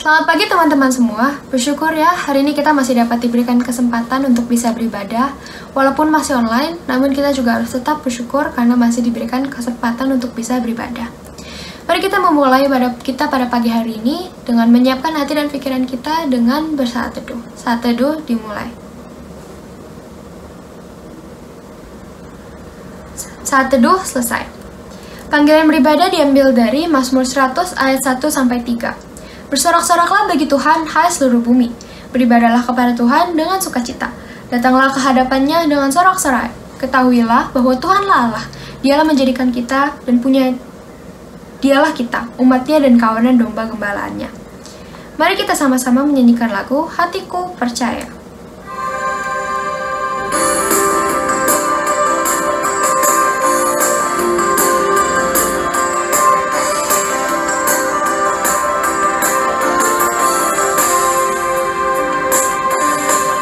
Selamat pagi teman-teman semua. Bersyukur ya, hari ini kita masih dapat diberikan kesempatan untuk bisa beribadah. Walaupun masih online, namun kita juga harus tetap bersyukur karena masih diberikan kesempatan untuk bisa beribadah. Mari kita memulai kita pada pagi hari ini dengan menyiapkan hati dan pikiran kita dengan bersaat teduh. Saat teduh dimulai. Saat teduh selesai. Panggilan beribadah diambil dari Mazmur 100 ayat 1-3. Bersorak-soraklah bagi Tuhan, hai seluruh bumi. Beribadahlah kepada Tuhan dengan sukacita. Datanglah ke hadapannya dengan sorak-sorai. Ketahuilah bahwa Tuhanlah Allah. Dialah menjadikan kita dan Dialah kita, umatnya dan kawanan domba gembalaannya. Mari kita sama-sama menyanyikan lagu Hatiku Percaya.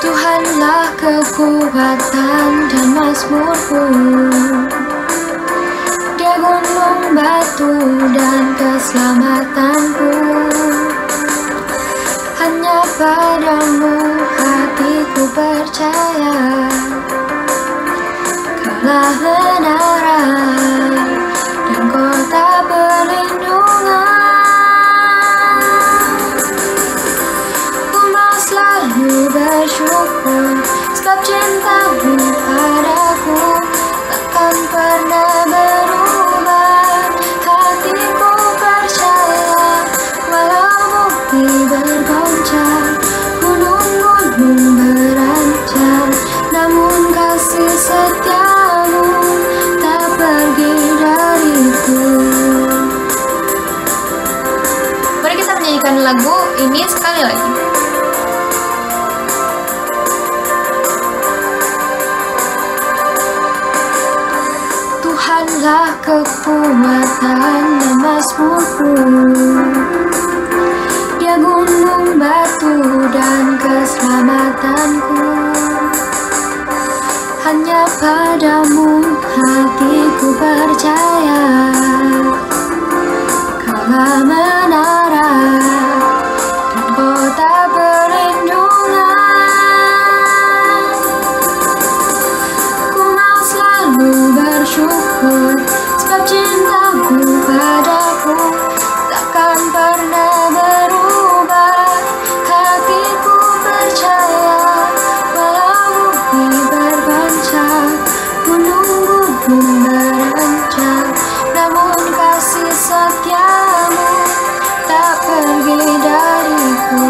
Tuhanlah kekuatan dan mazmurku, Dia gunung batu dan keselamatanku. Hanya padamu hatiku percaya, Kaulah menara dan kota perlindungan. Ku mau selalu bersyukur sebab cintamu padaku takkan pernah berubah. Hatiku percaya walau bumi bergoncang, gunung-gunung berancam, namun kasih setiamu tak pergi dariku. Mari kita menyanyikan lagu ini sekali lagi. Tuhanlah kekuatan dan mazmurku, Dia gunung batu dan keselamatanku. Hanya padamu hatiku percaya, Kaulah menara dan kota perlindungan. Ku mau selalu bersyukur sebab cintamu padaku takkan pernah berubah. Hatiku percaya walau bumi bergoncang, gunung-gunung berancam, namun kasih setiamu tak pergi dariku.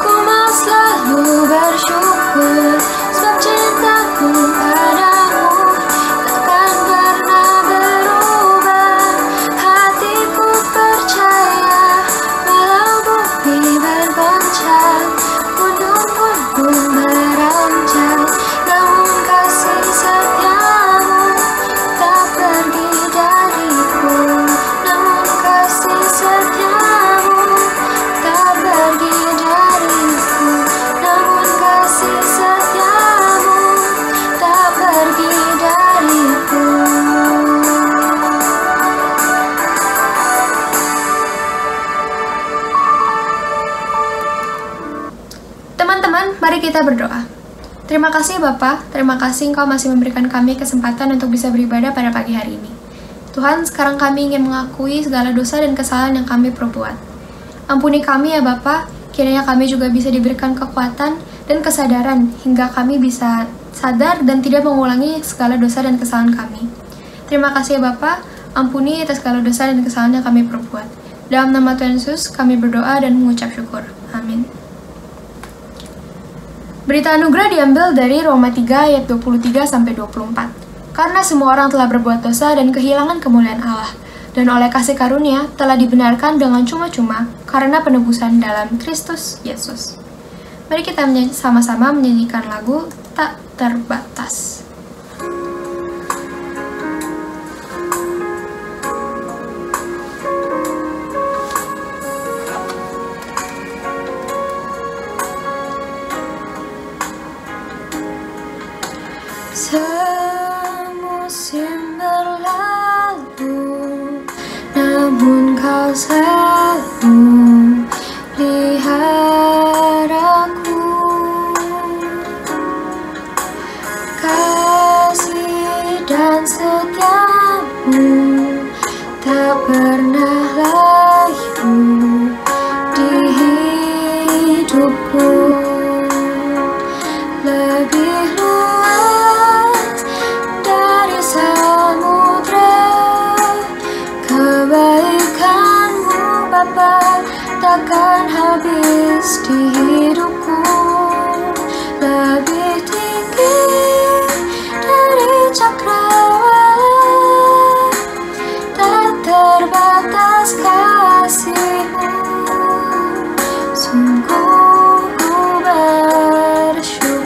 Ku mau selalu bersyukur sebab cintaku padamu takkan pernah berubah. Hatiku percaya walau bumi bergoncang, gunung-gunung berancam, namun kasih setiamu tak pergi dariku. Namun kasih setiamu tak pergi dariku. Namun kasih setiamu tak pergi dariku. Teman-teman, mari kita berdoa. Terima kasih Bapa, terima kasih Engkau masih memberikan kami kesempatan untuk bisa beribadah pada pagi hari ini. Tuhan, sekarang kami ingin mengakui segala dosa dan kesalahan yang kami perbuat. Ampuni kami ya Bapa, kiranya kami juga bisa diberikan kekuatan dan kesadaran hingga kami bisa sadar dan tidak mengulangi segala dosa dan kesalahan kami. Terima kasih ya Bapa, ampuni atas segala dosa dan kesalahan yang kami perbuat. Dalam nama Tuhan Yesus, kami berdoa dan mengucap syukur. Amin. Berita anugerah diambil dari Roma 3 ayat 23-24. Karena semua orang telah berbuat dosa dan kehilangan kemuliaan Allah, dan oleh kasih karunia telah dibenarkan dengan cuma-cuma karena penebusan dalam Kristus Yesus. Mari kita sama-sama menyanyikan lagu Tak Terbatas. Semusim berlalu takkan habis di hidupku, lebih tinggi dari cakrawala, tak terbatas kasih-Mu. Sungguh ku bersyukur.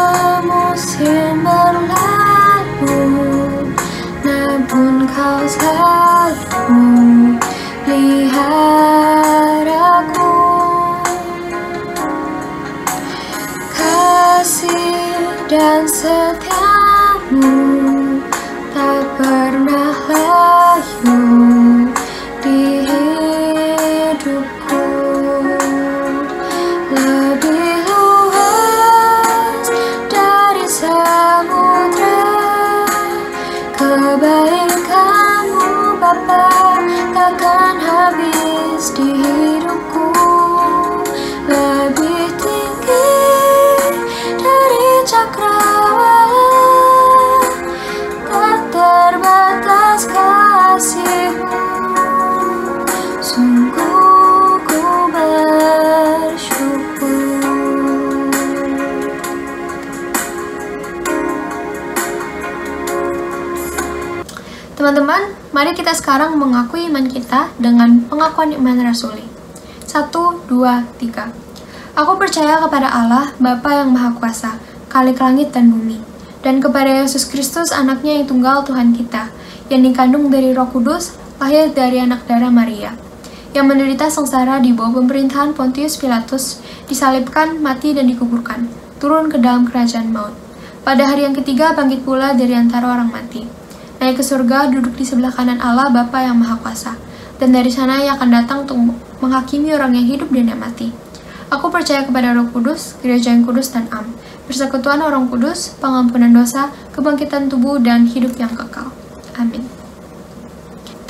Semusim berlalu, namun Kau selalu peliharaku. Kasih dan setia-Mu tak pernah layu di hidupku, lebih luas dari samudra. Kebaikan-Mu Bapa takkan habis di hidupku, lebih tinggi dari cakrawala, tak terbatas kasih-Mu. Sungguh ku bersyukur. Teman-teman, mari kita sekarang mengakui iman kita dengan pengakuan iman rasuli. 1, 2, 3. Aku percaya kepada Allah, Bapa yang Maha Kuasa, Khalik langit dan bumi, dan kepada Yesus Kristus, anaknya yang tunggal Tuhan kita, yang dikandung dari Roh Kudus, lahir dari anak darah Maria, yang menderita sengsara di bawah pemerintahan Pontius Pilatus, disalibkan, mati dan dikuburkan, turun ke dalam kerajaan maut. Pada hari yang ketiga bangkit pula dari antara orang mati, naik ke surga, duduk di sebelah kanan Allah Bapa yang Maha Kuasa, dan dari sana Ia akan datang untuk menghakimi orang yang hidup dan yang mati. Aku percaya kepada Roh Kudus, gereja yang kudus dan am, persekutuan orang kudus, pengampunan dosa, kebangkitan tubuh, dan hidup yang kekal. Amin.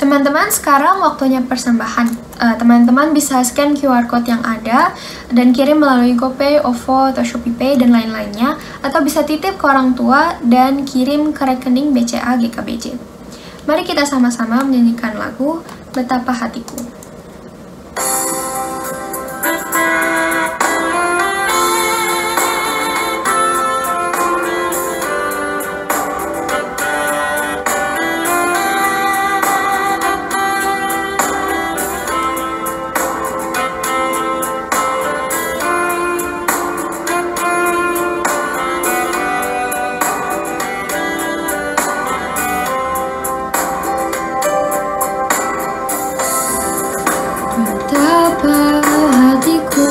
Teman-teman, sekarang waktunya persembahan. Teman-teman bisa scan QR code yang ada dan kirim melalui GoPay, OVO, atau ShopeePay, dan lain-lainnya, atau bisa titip ke orang tua dan kirim ke rekening BCA GKBJ. Mari kita sama-sama menyanyikan lagu Betapa Hatiku. Betapa hatiku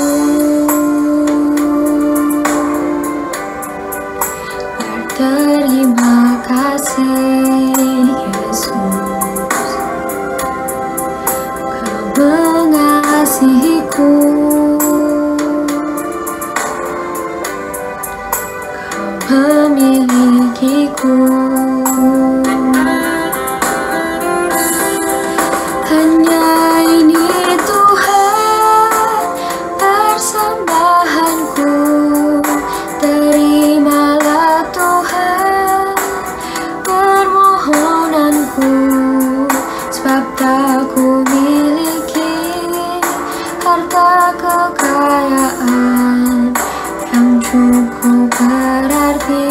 berterima kasih, Yesus, Kau mengasihiku, Kau memilikiku. Hanya ini Tuhan persembahanku, terimalah Tuhan permohonanku, sebab tak ku miliki harta kekayaan yang cukup berarti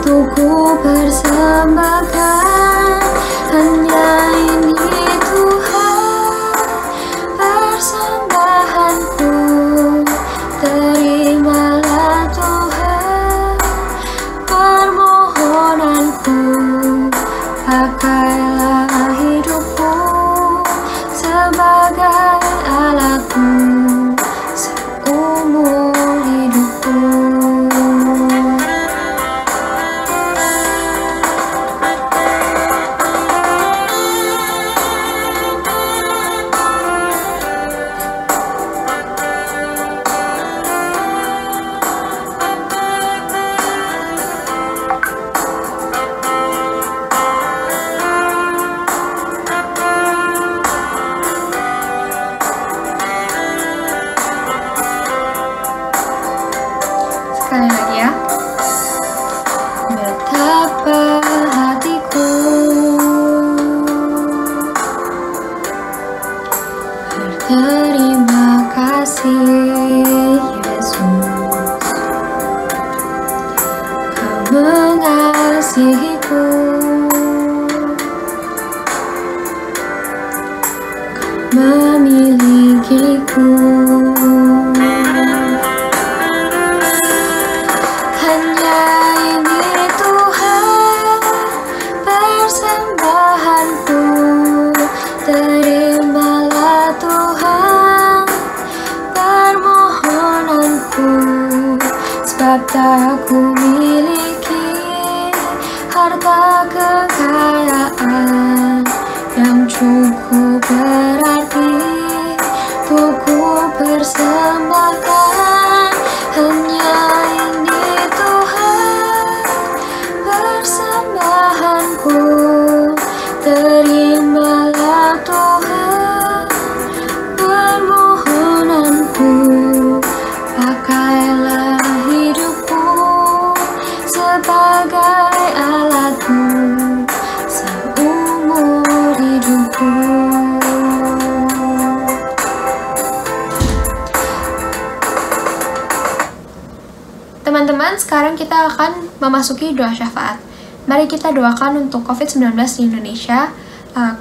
untuk ku persembahkan. Hanya ini Tuhan persembahanku, terimalah Tuhan permohonanku, pakailah hidupku sebagai alatmu seumur hidupku. mengasihiku. Memilikiku. Hanya ini Tuhan persembahanku, terimalah Tuhan permohonanku, sebab tak ku miliki harta kekayaan yang cukup berarti untuk ku persembahkan. Hanya ini Tuhan persembahanku, terimalah Tuhan permohonanku. Pakailah hidupku sebagai alatmu seumur hidupku. Teman-teman, sekarang kita akan memasuki doa syafaat. Mari kita doakan untuk COVID-19 di Indonesia.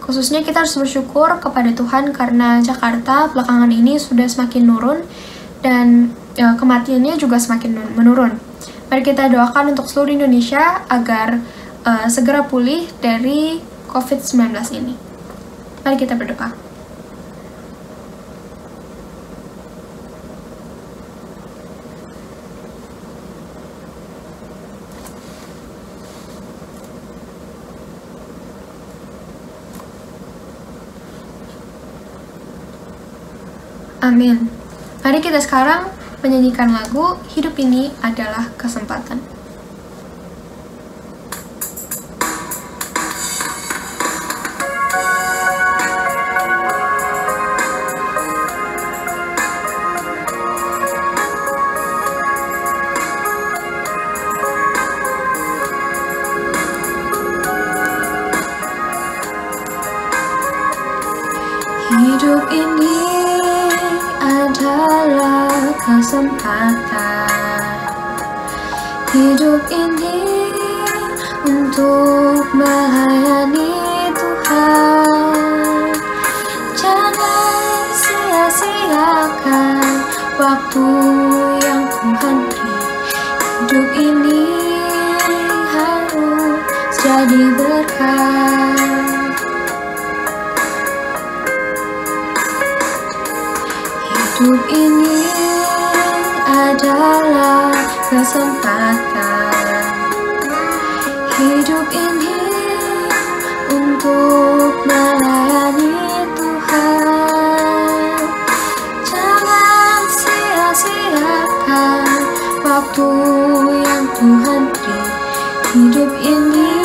Khususnya kita harus bersyukur kepada Tuhan karena Jakarta belakangan ini sudah semakin menurun dan kematiannya juga semakin menurun. Mari kita doakan untuk seluruh Indonesia agar segera pulih dari COVID-19 ini. Mari kita berdoa. Amin. Mari kita sekarang menyanyikan lagu Hidup Ini Adalah Kesempatan. Hidup ini adalah kesempatan. Hidup ini untuk melayani Tuhan. Jangan sia-siakan waktu yang Tuhan beri. Hidup ini harus jadi berkat. Hidup ini adalah kesempatan. Hidup ini untuk melayani Tuhan. Jangan sia-siakan waktu yang Tuhan beri. Hidup ini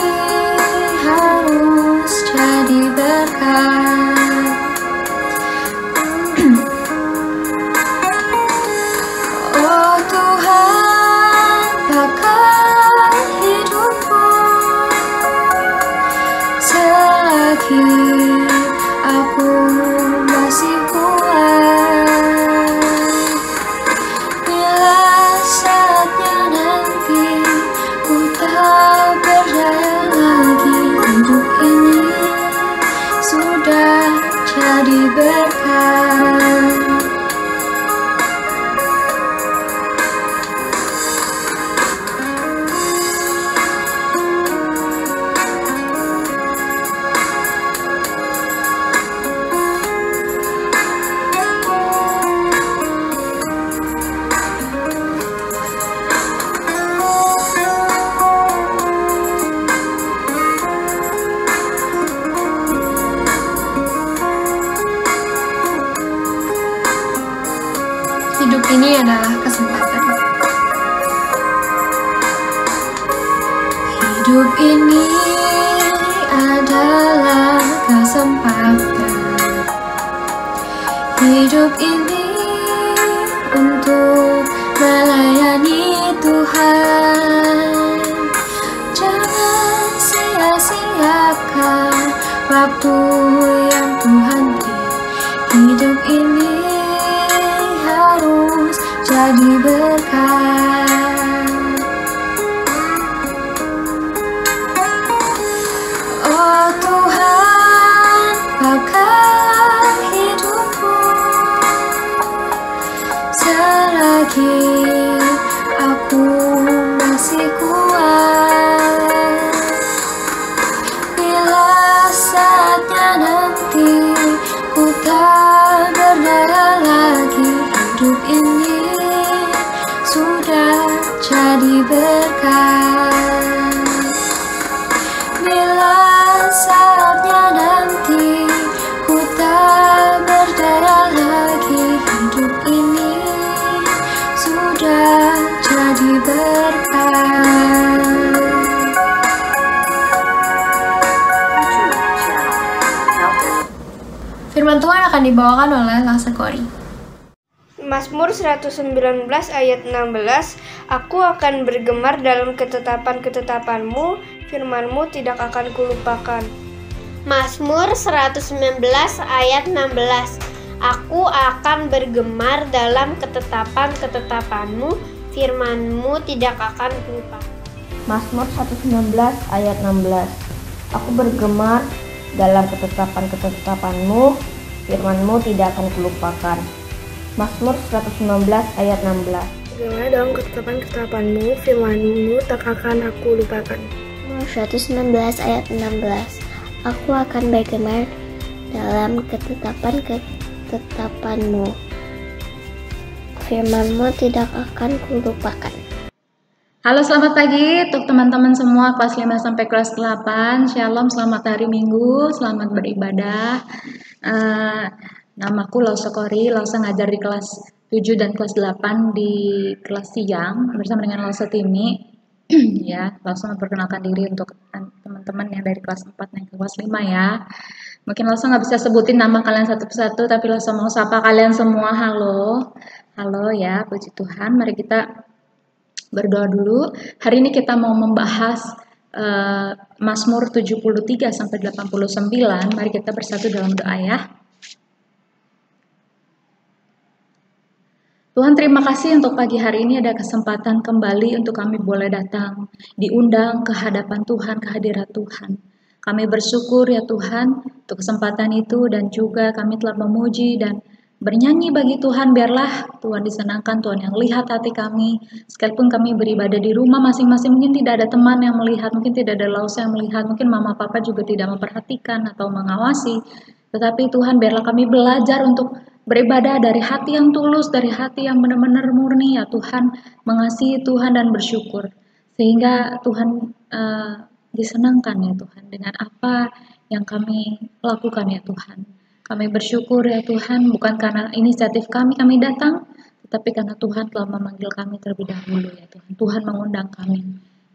harus jadi berkat. Aku masih kuat. Bila saatnya nanti ku tak berdaya lagi, hidup ini sudah jadi berkat. Hidup ini adalah kesempatan. Hidup ini adalah kesempatan. Hidup ini untuk melayani Tuhan. Jangan sia-siakan waktu yang Tuhan beri. Hidup ini harus jadi berkat. akan dibawakan oleh Lasa Kori. Mazmur 119 ayat 16, Aku akan bergemar dalam ketetapan-ketetapanmu, firmanmu tidak akan kulupakan. Mazmur 119 ayat 16, Aku akan bergemar dalam ketetapan-ketetapanmu, firmanmu tidak akan kulupakan. Mazmur 119 ayat 16, Aku bergemar dalam ketetapan-ketetapanmu, firmanmu tidak akan kulupakan. Mazmur 119 ayat 16, Bergemar dalam ketetapan-ketetapanmu, firmanmu tak akan aku lupakan. Mazmur 119 ayat 16, Aku akan bergemar dalam ketetapan-ketetapanmu, firmanmu tidak akan kulupakan. Halo, selamat pagi untuk teman-teman semua kelas 5 sampai kelas 8. Shalom, selamat hari Minggu, selamat beribadah. Namaku Lausa Kori, Lausa ngajar di kelas 7 dan kelas 8 di kelas siang bersama dengan Lausa Timi. Ya, Lausa memperkenalkan diri untuk teman-teman yang dari kelas 4 dan kelas 5 ya. Mungkin Lausa nggak bisa sebutin nama kalian satu persatu, tapi Lausa mau sapa kalian semua. Halo, halo ya, puji Tuhan. Mari kita berdoa dulu. Hari ini kita mau membahas Mazmur 73 sampai 89. Mari kita bersatu dalam doa ya. Tuhan, terima kasih untuk pagi hari ini ada kesempatan kembali untuk kami boleh datang, diundang ke hadapan Tuhan, ke hadirat Tuhan. Kami bersyukur ya Tuhan untuk kesempatan itu, dan juga kami telah memuji dan bernyanyi bagi Tuhan. Biarlah Tuhan disenangkan, Tuhan yang lihat hati kami. Sekalipun kami beribadah di rumah masing-masing, mungkin tidak ada teman yang melihat, mungkin tidak ada Lausa yang melihat, mungkin mama papa juga tidak memperhatikan atau mengawasi. Tetapi Tuhan, biarlah kami belajar untuk beribadah dari hati yang tulus, dari hati yang benar-benar murni ya Tuhan, mengasihi Tuhan dan bersyukur. Sehingga Tuhan disenangkan ya Tuhan dengan apa yang kami lakukan ya Tuhan. Kami bersyukur ya Tuhan, bukan karena inisiatif kami datang, tetapi karena Tuhan telah memanggil kami terlebih dahulu ya Tuhan. Tuhan mengundang kami.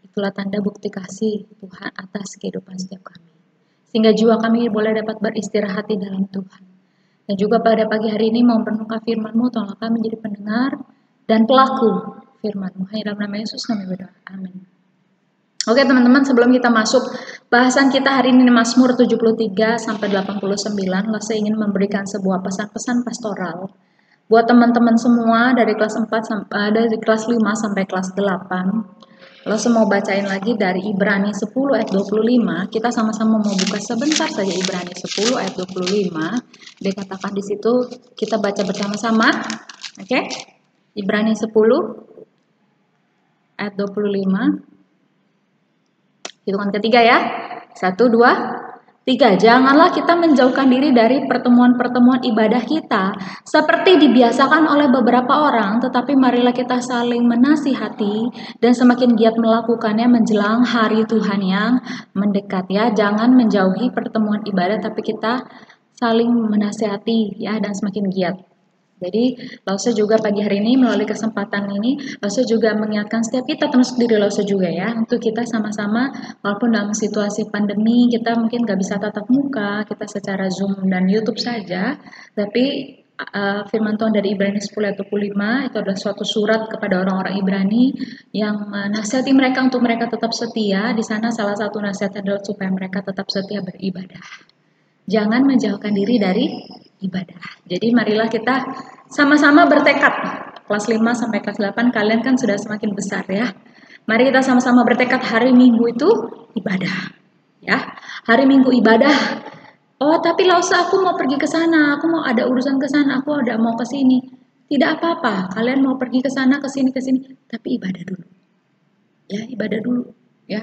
Itulah tanda bukti kasih Tuhan atas kehidupan setiap kami. Sehingga jiwa kami boleh dapat beristirahat di dalam Tuhan. Dan juga pada pagi hari ini mau merenungkan firman-Mu, tolong kami menjadi pendengar dan pelaku firman-Mu. Hanya dalam nama Yesus kami berdoa. Amin. Oke teman-teman, sebelum kita masuk bahasan kita hari ini Mazmur 73 sampai 89, Lausa ingin memberikan sebuah pesan-pesan pastoral buat teman-teman semua dari kelas 4 sampai dari kelas 5 sampai kelas 8. Lausa mau bacain lagi dari Ibrani 10 ayat 25. Kita sama-sama mau buka sebentar saja Ibrani 10 ayat 25. Dikatakan di situ, kita baca bersama-sama. Oke? Ibrani 10 ayat 25. Hitungan ketiga ya. 1, 2, 3. Janganlah kita menjauhkan diri dari pertemuan-pertemuan ibadah kita seperti dibiasakan oleh beberapa orang, tetapi marilah kita saling menasihati dan semakin giat melakukannya menjelang hari Tuhan yang mendekat ya. Jangan menjauhi pertemuan ibadah, tapi kita saling menasihati ya, dan semakin giat. Jadi Lausa juga pagi hari ini melalui kesempatan ini, Lausa juga mengingatkan setiap kita, termasuk diri Lausa juga ya, untuk kita sama-sama walaupun dalam situasi pandemi kita mungkin gak bisa tatap muka, kita secara Zoom dan YouTube saja, tapi firman Tuhan dari Ibrani 10 ayat 25 itu adalah suatu surat kepada orang-orang Ibrani yang menasihati mereka untuk mereka tetap setia. Di sana salah satu nasihat adalah supaya mereka tetap setia beribadah. Jangan menjauhkan diri dari ibadah. Jadi marilah kita sama-sama bertekad. Kelas 5 sampai kelas 8 kalian kan sudah semakin besar ya. Mari kita sama-sama bertekad hari Minggu itu ibadah. Ya. Hari Minggu ibadah. Oh, tapi Lausa aku mau pergi ke sana, aku mau ada urusan ke sana, aku ada mau ke sini. Tidak apa-apa, kalian mau pergi ke sana, ke sini, tapi ibadah dulu. Ya, ibadah dulu, ya.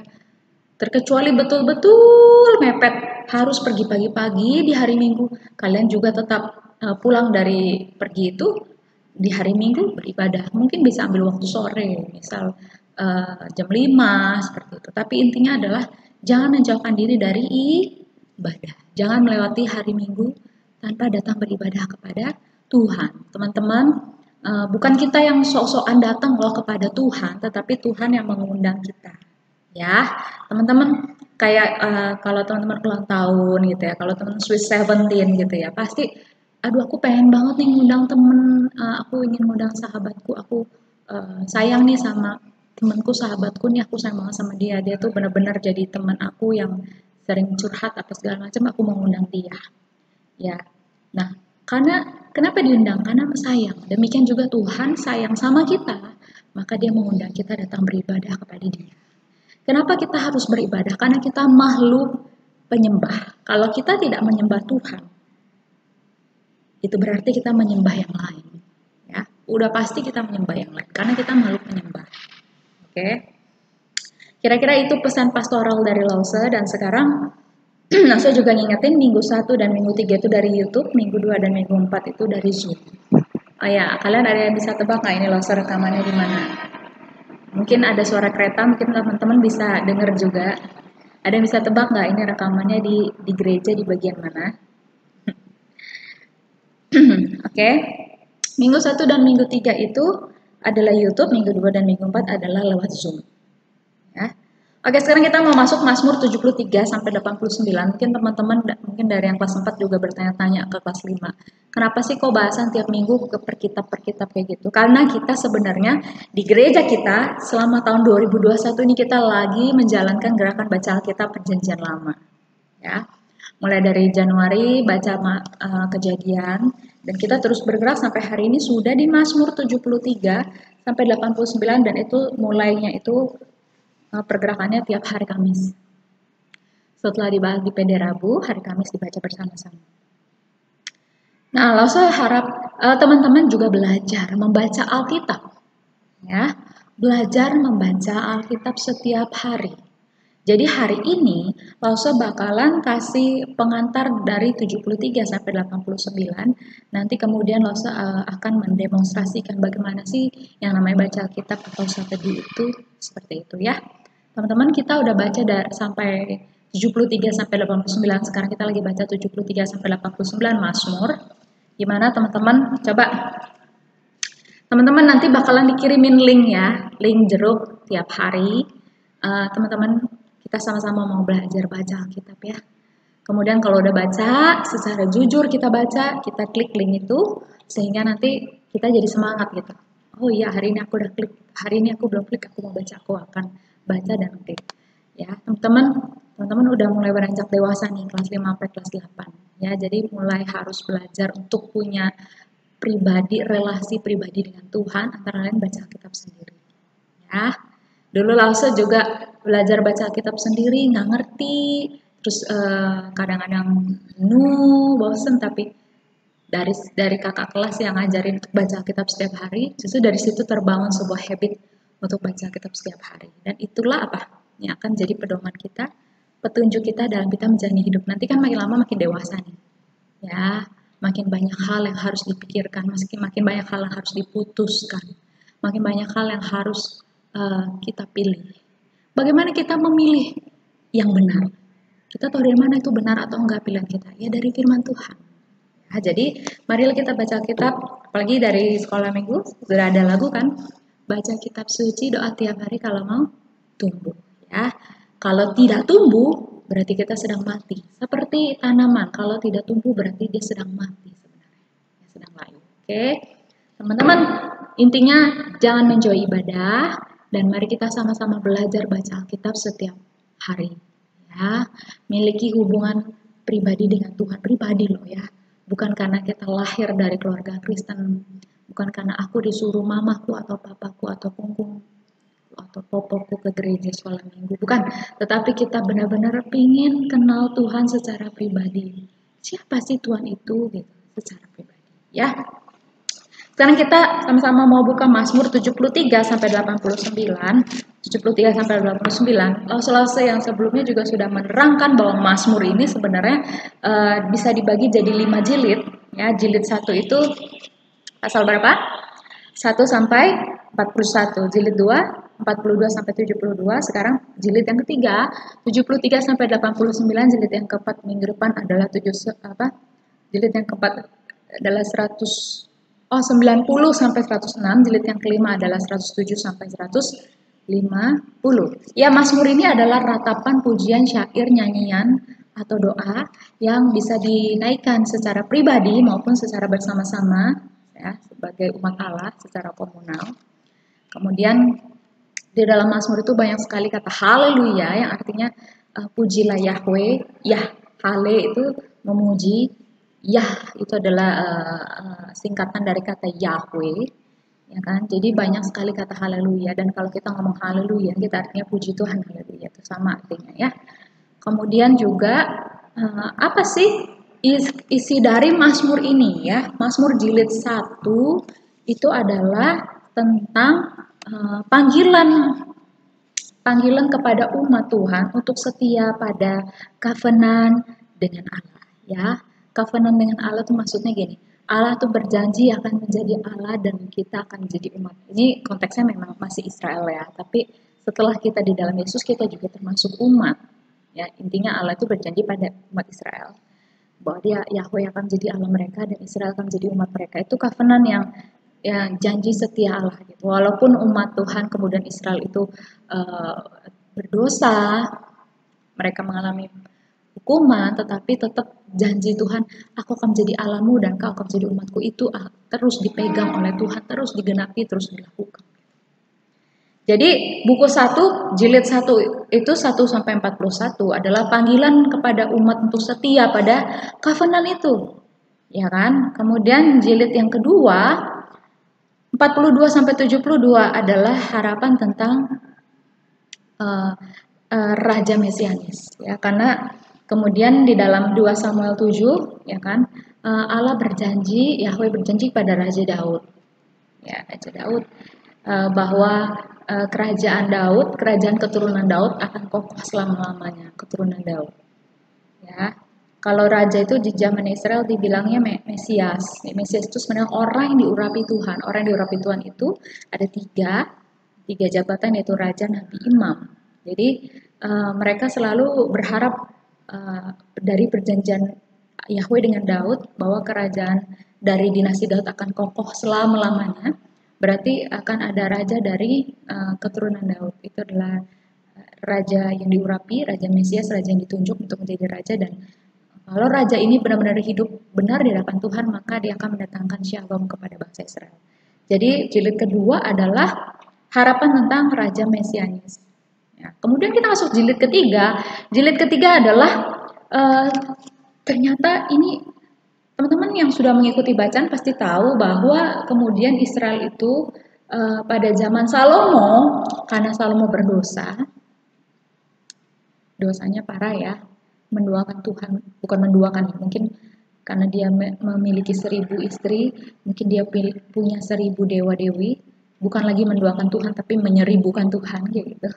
Terkecuali betul-betul mepet harus pergi pagi-pagi di hari Minggu, kalian juga tetap pulang dari pergi itu di hari Minggu beribadah. Mungkin bisa ambil waktu sore, misal jam 5 seperti itu. Tapi intinya adalah jangan menjauhkan diri dari ibadah. Jangan melewati hari Minggu tanpa datang beribadah kepada Tuhan. Teman-teman, bukan kita yang sok-sokan datang loh kepada Tuhan, tetapi Tuhan yang mengundang kita. Ya, teman-teman, kayak kalau teman-teman ulang tahun gitu ya, kalau teman Sweet 17 gitu ya, pasti aduh aku pengen banget nih ngundang temen, aku ingin ngundang sahabatku, aku sayang nih sama temanku, sahabatku nih, aku sayang banget sama dia tuh benar-benar jadi teman aku yang sering curhat apa segala macam, aku mau ngundang dia. Ya, nah karena kenapa diundang? Karena sayang. Demikian juga Tuhan sayang sama kita, maka dia mengundang kita datang beribadah kepada dia. Kenapa kita harus beribadah? Karena kita makhluk penyembah. Kalau kita tidak menyembah Tuhan, itu berarti kita menyembah yang lain. Ya, udah pasti kita menyembah yang lain karena kita makhluk penyembah. Oke. Kira-kira itu pesan pastoral dari Lause. Dan sekarang Lause juga ngingetin minggu 1 dan minggu 3 itu dari YouTube, minggu 2 dan minggu 4 itu dari Zoom. Oh ya, kalian ada yang bisa tebak nggak ini Lause rekamannya di mana? Mungkin ada suara kereta, mungkin teman-teman bisa dengar juga. Ada yang bisa tebak nggak ini rekamannya di gereja di bagian mana? Oke. Minggu 1 dan minggu 3 itu adalah YouTube, minggu 2 dan minggu 4 adalah lewat Zoom. Ya. Oke, sekarang kita mau masuk Mazmur 73 sampai 89. Mungkin teman-teman mungkin dari yang kelas 4 juga bertanya-tanya ke kelas 5. Kenapa sih kok bahasan tiap minggu ke per kitab kayak gitu? Karena kita sebenarnya di gereja kita selama tahun 2021 ini kita lagi menjalankan gerakan baca Alkitab Perjanjian Lama. Ya. Mulai dari Januari baca Kejadian, dan kita terus bergerak sampai hari ini sudah di Mazmur 73 sampai 89, dan itu mulainya itu pergerakannya tiap hari Kamis. Setelah dibahas di PD Rabu, hari Kamis dibaca bersama-sama. Nah, lalu saya harap teman-teman juga belajar membaca Alkitab. Ya, belajar membaca Alkitab setiap hari. Jadi hari ini Lause bakalan kasih pengantar dari 73 sampai 89. Nanti kemudian Lause akan mendemonstrasikan bagaimana sih yang namanya baca Alkitab atau strategi itu, seperti itu ya. Teman-teman, kita udah baca sampai 73 sampai 89. Sekarang kita lagi baca 73 sampai 89 Mazmur. Gimana teman-teman? Coba. Teman-teman nanti bakalan dikirimin link ya, link jeruk tiap hari. Teman-teman, kita sama-sama mau belajar baca Alkitab ya. Kemudian kalau udah baca, secara jujur kita baca, kita klik link itu, sehingga nanti kita jadi semangat gitu. Oh iya, hari ini aku udah klik, hari ini aku belum klik, aku mau baca, aku akan baca dan klik. Ya, teman-teman udah mulai beranjak dewasa nih, kelas 5 sampai kelas 8. Ya, jadi mulai harus belajar untuk punya relasi pribadi dengan Tuhan, antara lain baca Alkitab sendiri. Ya. Dulu Lause juga belajar baca Alkitab sendiri, nggak ngerti, terus kadang-kadang bosen, tapi dari kakak kelas yang ngajarin untuk baca Alkitab setiap hari, justru dari situ terbangun sebuah habit untuk baca Alkitab setiap hari. Dan itulah apa yang akan jadi pedoman kita, petunjuk kita dalam kita menjalani hidup. Nanti kan makin lama makin dewasa nih, ya, makin banyak hal yang harus dipikirkan, makin banyak hal yang harus diputuskan, makin banyak hal yang harus kita pilih. Bagaimana kita memilih yang benar? Kita tahu dari mana itu benar atau enggak pilihan kita? Ya dari firman Tuhan. Ya, jadi marilah kita baca kitab, apalagi dari sekolah minggu sudah ada lagu kan? Baca kitab suci, doa tiap hari kalau mau tumbuh. Ya, kalau tidak tumbuh berarti kita sedang mati. Seperti tanaman, kalau tidak tumbuh berarti dia sedang mati sebenarnya. Dia sedang layu. Oke, teman-teman, intinya jangan menjauhi ibadah. Dan mari kita sama-sama belajar baca Alkitab setiap hari. Ya, miliki hubungan pribadi dengan Tuhan, pribadi loh ya. Bukan karena kita lahir dari keluarga Kristen, bukan karena aku disuruh mamaku atau papaku atau punggung atau popoku ke gereja sekolah minggu, bukan. Tetapi kita benar-benar ingin kenal Tuhan secara pribadi. Siapa sih Tuhan itu gitu, secara pribadi. Ya. Sekarang kita sama-sama mau buka Mazmur 73 sampai 89. 73 sampai 89. Lause yang sebelumnya juga sudah menerangkan bahwa Mazmur ini sebenarnya bisa dibagi jadi 5 jilid. Ya, jilid 1 itu pasal berapa? 1 sampai 41. Jilid 2 42 sampai 72. Sekarang jilid yang ketiga 73 sampai 89. Jilid yang keempat minggu depan adalah jilid yang keempat adalah 90 sampai 106, jilid yang kelima adalah 107 sampai 150. Ya, Mazmur ini adalah ratapan pujian, syair, nyanyian atau doa yang bisa dinaikkan secara pribadi maupun secara bersama-sama ya, sebagai umat Allah secara komunal. Kemudian di dalam Mazmur itu banyak sekali kata haleluya yang artinya pujilah Yahweh. Yah, hale itu memuji. Yah itu adalah singkatan dari kata Yahweh, ya kan? Jadi banyak sekali kata haleluya, dan kalau kita ngomong haleluya, kita artinya puji Tuhan, haleluya itu sama artinya ya. Kemudian juga apa sih isi dari Mazmur ini ya? Mazmur jilid 1 itu adalah tentang panggilan kepada umat Tuhan untuk setia pada covenant dengan Allah ya. Covenant dengan Allah itu maksudnya gini, Allah tuh berjanji akan menjadi Allah dan kita akan menjadi umat. Ini konteksnya memang masih Israel ya, tapi setelah kita di dalam Yesus kita juga termasuk umat ya. Intinya Allah itu berjanji pada umat Israel bahwa dia Yahweh akan menjadi Allah mereka dan Israel akan menjadi umat mereka. Itu covenant yang janji setia Allah gitu. Walaupun umat Tuhan kemudian Israel itu berdosa, mereka mengalami hukuman, tetapi tetap janji Tuhan, aku akan menjadi Allahmu dan kau akan menjadi umatku, itu terus dipegang oleh Tuhan, terus digenapi, terus dilakukan. Jadi buku 1 jilid 1 itu 1-41 adalah panggilan kepada umat untuk setia pada covenant itu, ya kan? Kemudian jilid yang kedua 42-72 adalah harapan tentang Raja Mesianis ya, karena kemudian di dalam 2 Samuel 7 ya kan, Allah berjanji, Yahweh berjanji pada Raja Daud ya, Raja Daud bahwa kerajaan Daud, kerajaan keturunan Daud akan kokoh selama-lamanya, keturunan Daud ya. Kalau raja itu di zaman Israel dibilangnya Mesias. Mesias itu sebenarnya orang yang diurapi Tuhan. Orang yang diurapi Tuhan itu ada tiga jabatan, yaitu raja, nabi, imam. Jadi mereka selalu berharap dari perjanjian Yahweh dengan Daud bahwa kerajaan dari dinasti Daud akan kokoh selama-lamanya. Berarti akan ada raja dari keturunan Daud. Itu adalah raja yang diurapi, raja Mesias, raja yang ditunjuk untuk menjadi raja. Dan kalau raja ini benar-benar hidup benar di hadapan Tuhan, maka dia akan mendatangkan shalom kepada bangsa Israel. Jadi jilid kedua adalah harapan tentang Raja Mesianis. Ya, kemudian kita masuk jilid ketiga. Jilid ketiga adalah ternyata ini teman-teman yang sudah mengikuti bacaan pasti tahu bahwa kemudian Israel itu pada zaman Salomo, karena Salomo berdosa, dosanya parah ya, menduakan Tuhan, bukan menduakan, mungkin karena dia memiliki 1000 istri, mungkin dia punya 1000 dewa-dewi, bukan lagi menduakan Tuhan tapi menyeribukan Tuhan gitu.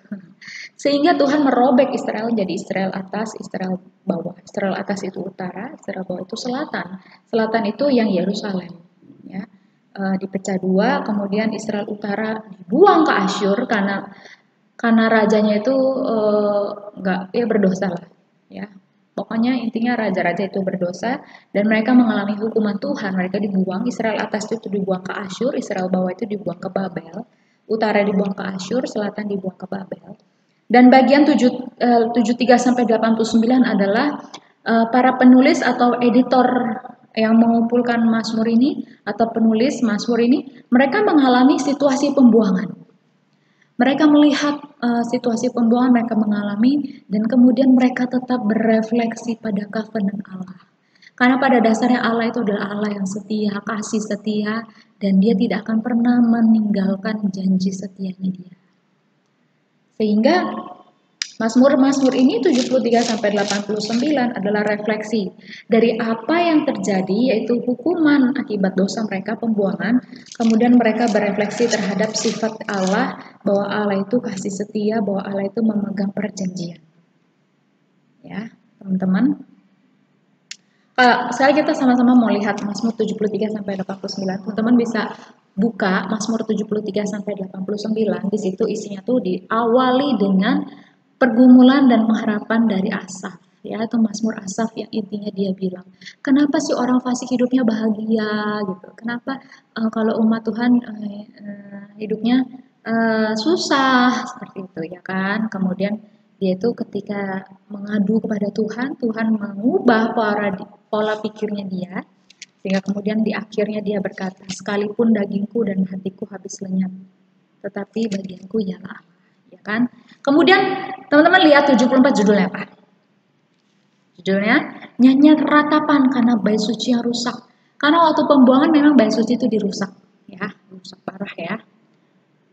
Sehingga Tuhan merobek Israel jadi Israel atas, Israel bawah. Israel atas itu utara, Israel bawah itu selatan. Selatan itu yang Yerusalem ya. Dipecah dua, kemudian Israel utara dibuang ke Asyur karena rajanya itu berdosa lah ya. Pokoknya intinya raja-raja itu berdosa dan mereka mengalami hukuman Tuhan. Mereka dibuang, Israel atas itu dibuang ke Asyur, Israel bawah itu dibuang ke Babel, utara dibuang ke Asyur, selatan dibuang ke Babel. Dan bagian 73-89 adalah para penulis atau editor yang mengumpulkan Mazmur ini atau penulis Mazmur ini, mereka mengalami situasi pembuangan. Mereka melihat situasi pembuangan mereka mengalami dan kemudian mereka tetap berefleksi pada covenant Allah. Karena pada dasarnya Allah itu adalah Allah yang setia, kasih setia, dan dia tidak akan pernah meninggalkan janji setianya dia. Sehingga Mazmur ini 73-89 adalah refleksi dari apa yang terjadi, yaitu hukuman akibat dosa mereka, pembuangan. Kemudian mereka berefleksi terhadap sifat Allah, bahwa Allah itu kasih setia, bahwa Allah itu memegang perjanjian. Ya, teman-teman. Sekarang kita sama-sama mau lihat Mazmur 73-89. Teman-teman bisa buka Mazmur 73-89. Di situ isinya tuh diawali dengan pergumulan dan pengharapan dari Asaf, ya, atau Mazmur Asaf yang intinya dia bilang, kenapa sih orang fasik hidupnya bahagia gitu? Kenapa kalau umat Tuhan hidupnya susah seperti itu, ya kan? Kemudian dia itu ketika mengadu kepada Tuhan, Tuhan mengubah pola pikirnya dia, sehingga kemudian di akhirnya dia berkata, sekalipun dagingku dan hatiku habis lenyap, tetapi bagianku ialah Allah. Ya kan? Kemudian teman-teman lihat 74 judulnya apa? Judulnya nyanyian ratapan karena bait suci yang rusak. Karena waktu pembuangan memang bait suci itu dirusak, ya, rusak parah ya.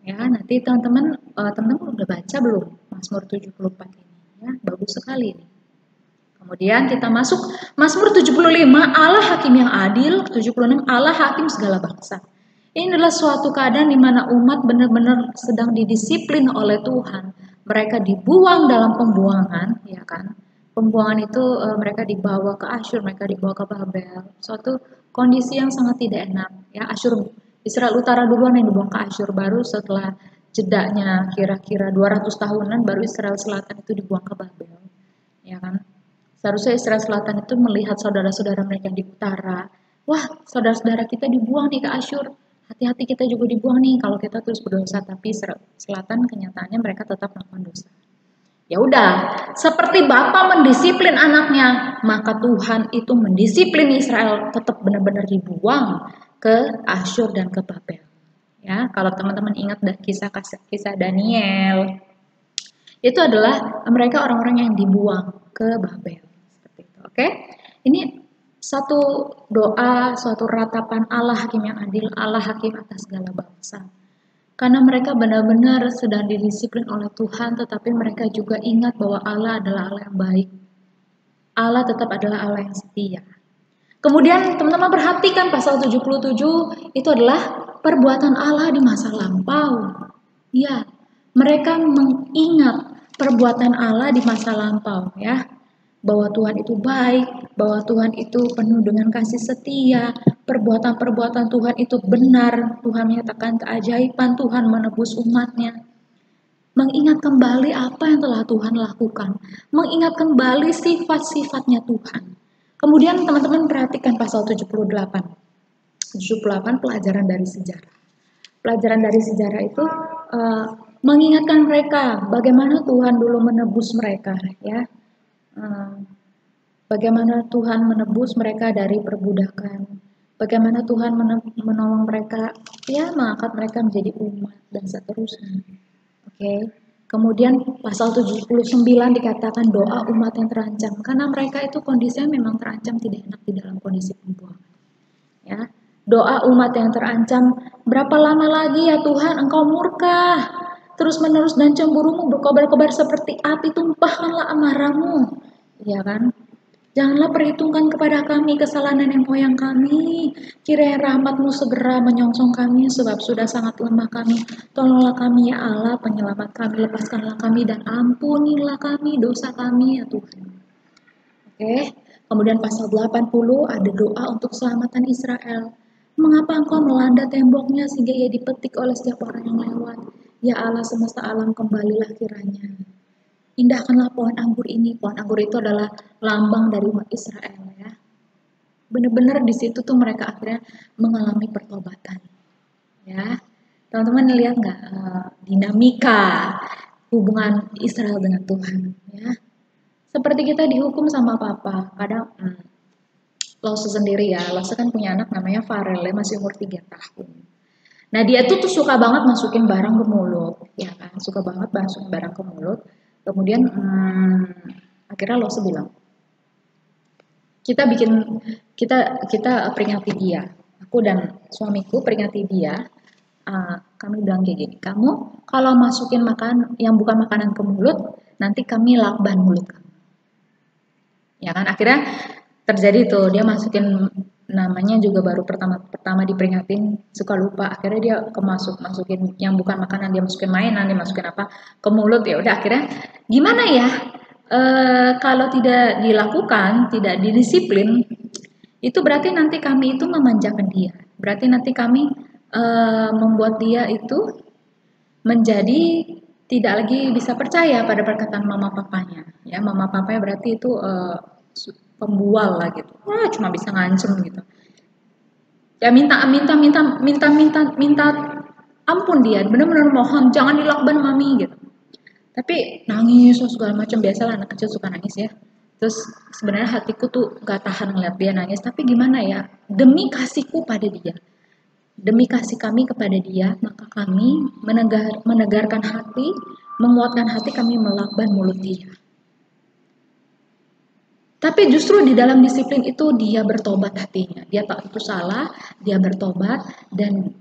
Ya, nanti teman-teman udah baca belum Mazmur 74 ini? Ya, bagus sekali ini. Kemudian kita masuk Mazmur 75, Allah hakim yang adil, 76 Allah hakim segala bangsa. Ini adalah suatu keadaan di mana umat benar-benar sedang didisiplin oleh Tuhan. Mereka dibuang dalam pembuangan, ya kan? Pembuangan itu mereka dibawa ke Asyur, mereka dibawa ke Babel. Suatu kondisi yang sangat tidak enak. Ya, Asyur, Israel Utara duluan yang dibuang ke Asyur, baru setelah jedanya kira-kira 200 tahunan baru Israel Selatan itu dibuang ke Babel. Ya kan? Seharusnya Israel Selatan itu melihat saudara-saudara mereka di utara. Wah, saudara-saudara kita dibuang nih ke Asyur. Hati-hati kita juga dibuang nih kalau kita terus berdosa, tapi Israel Selatan kenyataannya mereka tetap melakukan dosa. Ya udah, seperti Bapa mendisiplin anaknya, maka Tuhan itu mendisiplin Israel tetap benar-benar dibuang ke Asyur dan ke Babel. Ya, kalau teman-teman ingat kisah Daniel, itu adalah mereka orang-orang yang dibuang ke Babel. Seperti itu. Oke? Ini satu doa, suatu ratapan Allah hakim yang adil, Allah hakim atas segala bangsa. Karena mereka benar-benar sedang didisiplin oleh Tuhan, tetapi mereka juga ingat bahwa Allah adalah Allah yang baik. Allah tetap adalah Allah yang setia. Kemudian teman-teman perhatikan pasal 77 itu adalah perbuatan Allah di masa lampau. Ya, mereka mengingat perbuatan Allah di masa lampau, ya. Bahwa Tuhan itu baik, bahwa Tuhan itu penuh dengan kasih setia, perbuatan-perbuatan Tuhan itu benar, Tuhan menyatakan keajaiban, Tuhan menebus umatnya. Mengingat kembali apa yang telah Tuhan lakukan, mengingat kembali sifat-sifatnya Tuhan. Kemudian teman-teman perhatikan pasal 78 pelajaran dari sejarah. Pelajaran dari sejarah itu mengingatkan mereka bagaimana Tuhan dulu menebus mereka, ya. Bagaimana Tuhan menebus mereka dari perbudakan, bagaimana Tuhan menolong mereka, ya, mengangkat mereka menjadi umat dan seterusnya. Oke. Kemudian pasal 79 dikatakan doa umat yang terancam, karena mereka itu kondisinya memang terancam tidak enak di dalam kondisi pembuangan. Ya, doa umat yang terancam, berapa lama lagi ya Tuhan Engkau murka terus menerus dan cemburumu berkobar-kobar seperti api, tumpahkanlah amarahmu. Ya kan? Janganlah perhitungkan kepada kami kesalahan nenek moyang kami. Kiranya rahmat-Mu segera menyongsong kami, sebab sudah sangat lemah kami. Tolonglah kami ya Allah, penyelamat kami, lepaskanlah kami dan ampunilah kami dosa kami ya Tuhan. Oke. Kemudian pasal 80 ada doa untuk keselamatan Israel. Mengapa engkau melanda temboknya sehingga ia dipetik oleh setiap orang yang lewat? Ya Allah semesta alam, kembalilah kiranya. Indahkanlah pohon anggur ini. Pohon anggur itu adalah lambang dari umat Israel, ya. Benar-benar di situ tuh mereka akhirnya mengalami pertobatan. Ya, teman-teman lihat nggak dinamika hubungan Israel dengan Tuhan, ya. Seperti kita dihukum sama papa, kadang Lose sendiri ya, Lose kan punya anak namanya Farel, ya, masih umur 3 tahun. Nah dia tuh suka banget masukin barang ke mulut, ya kan, suka banget masukin barang ke mulut. Kemudian akhirnya Lose bilang, kita peringati dia, aku dan suamiku peringati dia. Kami bilang kayak gini, kamu kalau masukin makan yang bukan makanan ke mulut, nanti kami lakban mulut kamu. Ya kan, akhirnya terjadi tuh, dia masukin, namanya juga baru pertama diperingatin suka lupa, akhirnya dia masukin yang bukan makanan, dia masukin mainan, dia masukin apa ke mulut. Ya udah akhirnya gimana ya, kalau tidak dilakukan, tidak didisiplin, itu berarti nanti kami itu memanjakan dia, berarti nanti kami membuat dia itu menjadi tidak lagi bisa percaya pada perkataan mama papanya, ya. Mama papanya berarti itu pembual lah gitu, cuma bisa ngancem gitu. Ya minta ampun dia, benar-benar mohon jangan dilakban mami gitu. Tapi nangis segala macam, biasalah anak kecil suka nangis ya. Terus sebenarnya hatiku tuh gak tahan ngeliat dia nangis, tapi gimana ya, demi kasihku pada dia, demi kasih kami kepada dia, maka kami menegarkan hati, menguatkan hati kami melakban mulut dia. Tapi justru di dalam disiplin itu dia bertobat hatinya, dia tahu itu salah, dia bertobat, dan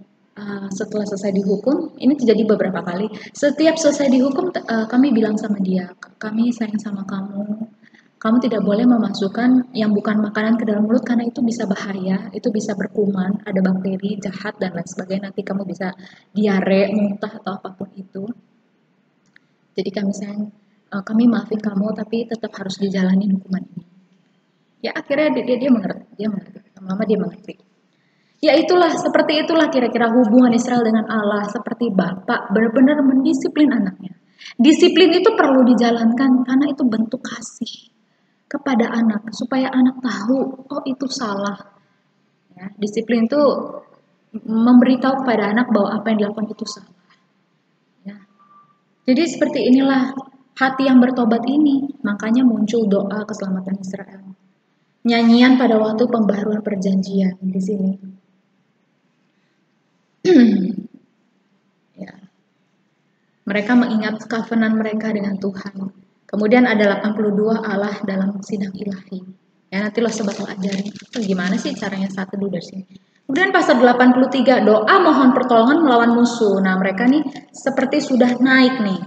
setelah selesai dihukum, ini terjadi beberapa kali. Setiap selesai dihukum, kami bilang sama dia, kami sayang sama kamu. Kamu tidak boleh memasukkan yang bukan makanan ke dalam mulut karena itu bisa bahaya, itu bisa berkuman, ada bakteri jahat dan lain sebagainya. Nanti kamu bisa diare, muntah atau apapun itu. Jadi kami sayang, kami maafin kamu, tapi tetap harus dijalani hukuman ini. Ya akhirnya dia mengerti, lama-lama dia mengerti. Ya itulah, seperti itulah kira-kira hubungan Israel dengan Allah, seperti Bapak benar-benar mendisiplin anaknya. Disiplin itu perlu dijalankan karena itu bentuk kasih kepada anak, supaya anak tahu, oh itu salah. Ya, disiplin itu memberitahu kepada anak bahwa apa yang dilakukan itu salah. Ya. Jadi seperti inilah hati yang bertobat ini, makanya muncul doa keselamatan Israel. Nyanyian pada waktu pembaharuan perjanjian di sini. Ya. Mereka mengingat covenant mereka dengan Tuhan. Kemudian ada 82 Allah dalam sidang ilahi. Ya, nanti lo sobat lo ajarin gimana sih caranya saat teduh dari sini. Kemudian pasal 83, doa mohon pertolongan melawan musuh. Nah, mereka nih seperti sudah naik nih,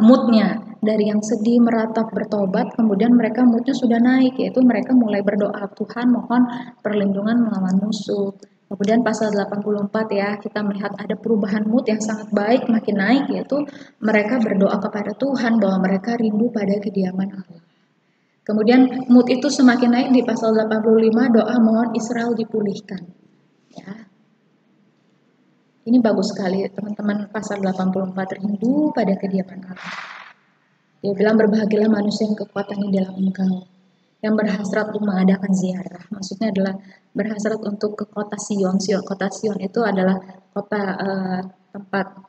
moodnya. Dari yang sedih meratap bertobat, kemudian mereka moodnya sudah naik, yaitu mereka mulai berdoa, Tuhan mohon perlindungan melawan musuh. Kemudian pasal 84 ya, kita melihat ada perubahan mood yang sangat baik, makin naik, yaitu mereka berdoa kepada Tuhan bahwa mereka rindu pada kediaman Allah. Kemudian mood itu semakin naik di pasal 85, doa mohon Israel dipulihkan. Ya. Ini bagus sekali teman-teman, pasal 84 rindu pada kediaman Allah. Dia bilang berbahagialah manusia yang kekuatannya dalam Engkau, yang berhasrat untuk mengadakan ziarah. Maksudnya adalah berhasrat untuk ke kota Sion. Kota Sion itu adalah kota tempat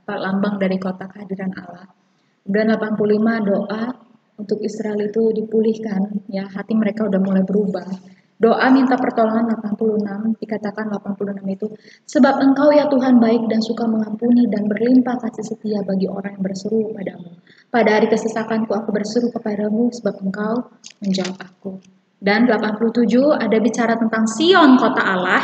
lambang dari kota kehadiran Allah. Kemudian 85 doa untuk Israel itu dipulihkan, ya hati mereka udah mulai berubah. Doa minta pertolongan 86, dikatakan 86 itu, sebab Engkau ya Tuhan baik dan suka mengampuni dan berlimpah kasih setia bagi orang yang berseru padamu. Pada hari kesesakanku aku berseru kepadamu sebab Engkau menjawab aku. Dan 87 ada bicara tentang Sion kota Allah.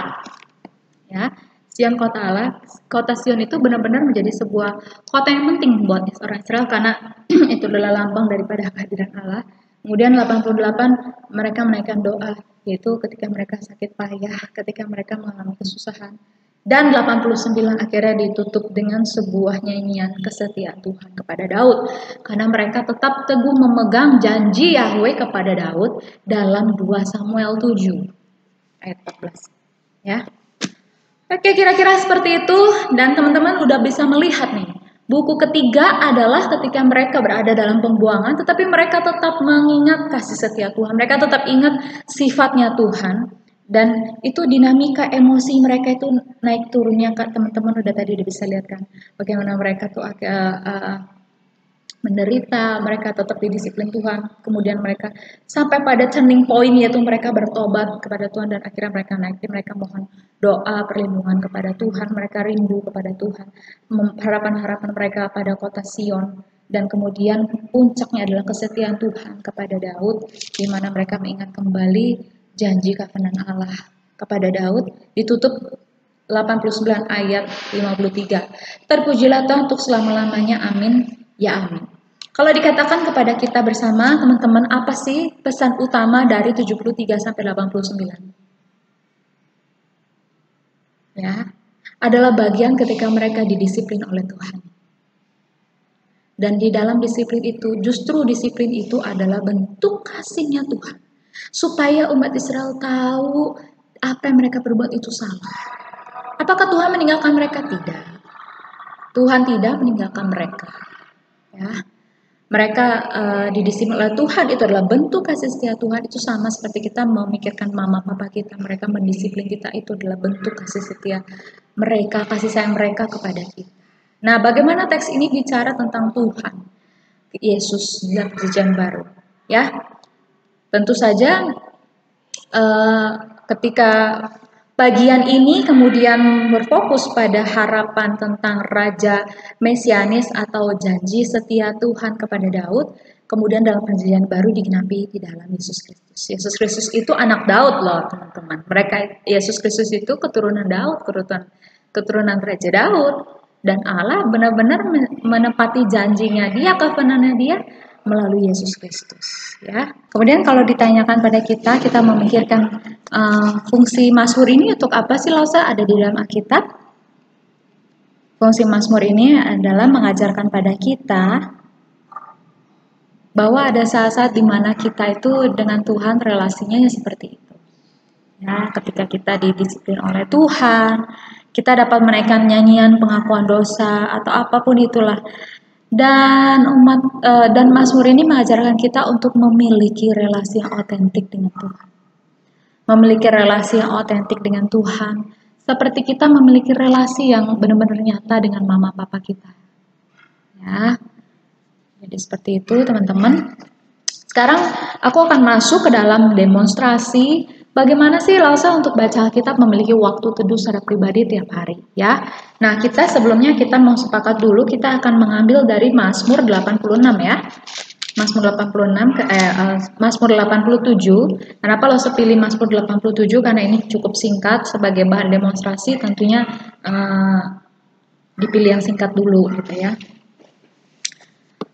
Ya, Sion kota Allah. Kota Sion itu benar-benar menjadi sebuah kota yang penting buat orang Israel karena itu adalah lambang daripada kehadiran Allah. Kemudian 88 mereka menaikkan doa, yaitu ketika mereka sakit payah, ketika mereka mengalami kesusahan. Dan 89 akhirnya ditutup dengan sebuah nyanyian kesetiaan Tuhan kepada Daud. Karena mereka tetap teguh memegang janji Yahweh kepada Daud dalam 2 Samuel 7 ayat 14. Ya. Oke, kira-kira seperti itu. Dan teman-teman udah bisa melihat nih. Buku ketiga adalah ketika mereka berada dalam pembuangan, tetapi mereka tetap mengingat kasih setia Tuhan. Mereka tetap ingat sifatnya Tuhan. Dan itu dinamika emosi mereka itu naik turunnya, Kak. Teman-teman udah bisa lihat kan. Bagaimana mereka tuh menderita, mereka tetap didisiplin Tuhan. Kemudian mereka sampai pada turning point, yaitu mereka bertobat kepada Tuhan dan akhirnya mereka naik. Mereka mohon doa perlindungan kepada Tuhan, mereka rindu kepada Tuhan, harapan-harapan mereka pada kota Sion. Dan kemudian puncaknya adalah kesetiaan Tuhan kepada Daud, di mana mereka mengingat kembali janji covenant Allah kepada Daud. Ditutup 89 ayat 53. Terpujilah Tuhan untuk selama-lamanya, amin. Ya amin. Kalau dikatakan kepada kita bersama, teman-teman, apa sih pesan utama dari 73 sampai 89? Ya, adalah bagian ketika mereka didisiplin oleh Tuhan. Dan di dalam disiplin itu, justru disiplin itu adalah bentuk kasihnya Tuhan. Supaya umat Israel tahu apa yang mereka perbuat itu salah. Apakah Tuhan meninggalkan mereka? Tidak. Tuhan tidak meninggalkan mereka. Ya, mereka didisiplin oleh Tuhan, itu adalah bentuk kasih setia Tuhan. Itu sama seperti kita memikirkan mama papa kita, mereka mendisiplin kita, itu adalah bentuk kasih setia mereka, kasih sayang mereka kepada kita. Nah, bagaimana teks ini bicara tentang Tuhan Yesus dalam perjanjian baru? Ya, tentu saja ketika bagian ini kemudian berfokus pada harapan tentang Raja Mesianis atau janji setia Tuhan kepada Daud, kemudian dalam perjanjian baru digenapi di dalam Yesus Kristus. Yesus Kristus itu anak Daud loh teman-teman. Yesus Kristus itu keturunan Daud, keturunan Raja Daud. Dan Allah benar-benar menepati janjinya dia, covenant-nya dia melalui Yesus Kristus, ya. Kemudian kalau ditanyakan pada kita memikirkan fungsi Mazmur ini untuk apa sih, Lausa, ada di dalam Alkitab? Fungsi Mazmur ini adalah mengajarkan pada kita bahwa ada saat-saat di mana kita itu dengan Tuhan relasinya seperti itu. Ya, ketika kita didisiplin oleh Tuhan, kita dapat menaikkan nyanyian pengakuan dosa atau apapun itulah. Dan Mazmur ini mengajarkan kita untuk memiliki relasi yang otentik dengan Tuhan. Memiliki relasi yang otentik dengan Tuhan, seperti kita memiliki relasi yang benar-benar nyata dengan mama papa kita. Ya. Jadi seperti itu, teman-teman. Sekarang aku akan masuk ke dalam demonstrasi bagaimana sih, Lausa, untuk baca Alkitab memiliki waktu teduh secara pribadi tiap hari, ya. Nah, sebelumnya kita mau sepakat dulu, kita akan mengambil dari Mazmur 86 ya. Mazmur 87. Kenapa Lausa pilih Mazmur 87? Karena ini cukup singkat sebagai bahan demonstrasi, tentunya dipilih yang singkat dulu gitu ya.